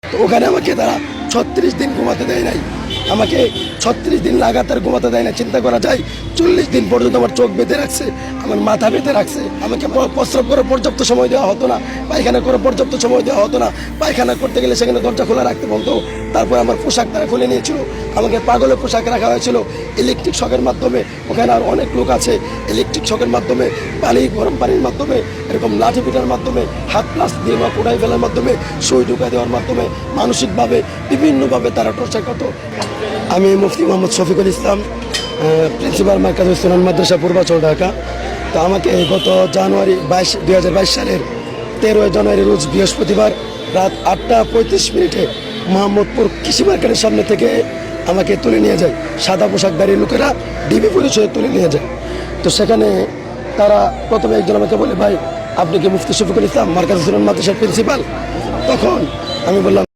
তো ওখানে আমাকে তারা 36 দিন ঘুমাতে দেয় নাই, আমাকে 36 দিন লাগাতার ঘুমাতে দেয় না। চিন্তা করা যায় 40 দিন পর্যন্ত আমার চোখ বেঁধে রাখছে, আমার মাথা বেঁধে রাখছে, আমাকে প্রস্রাব করার পর্যাপ্ত সময় দেওয়া হতো না, পায়খানা করার পর্যাপ্ত সময় দেওয়া হতো না। পায়খানা করতে গেলে সেখানে দরজা খোলা রাখতে বলতো। তারপর আমার পোশাক তারা খুলে নিয়েছিল, আমাকে পাগলের পোশাক রাখা হয়েছিল ইলেকট্রিক শকের মাধ্যমে। ওখানে আর অনেক লোক আছে, ইলেকট্রিক শকের মাধ্যমে, গরম পানির মাধ্যমে, এরকম লাঠি পিটার মাধ্যমে, হাত প্লাস দিয়ে বা কোড়াই ফেলার মাধ্যমে, সুই ঢুকা দেওয়ার মাধ্যমে, মানসিকভাবে বিভিন্নভাবে তারা টর্চার করত। আমি মুফতি মোহাম্মদ শফিকুল ইসলাম, প্রিন্সিপাল মার্কাজুস সুন্নাহ মাদ্রাসা পূর্বাচল, ঢাকা। তো আমাকে গত জানুয়ারি 2022 সালের 13 জানুয়ারি রোজ বৃহস্পতিবার রাত 8:35 মোহাম্মদপুর কৃষি মার্কেটের সামনে থেকে আমাকে তুলে নিয়ে যায় সাদা পোশাকধারী লোকেরা, ডিবি পরিচয়ে তুলে নিয়ে যায়। তো সেখানে তারা প্রথমে একজন আমাকে বলে, ভাই আপনি কি মুফতি শফিকুল ইসলাম মার্কাজুস সুন্নাহ মাদ্রাসার প্রিন্সিপাল? তখন আমি বললাম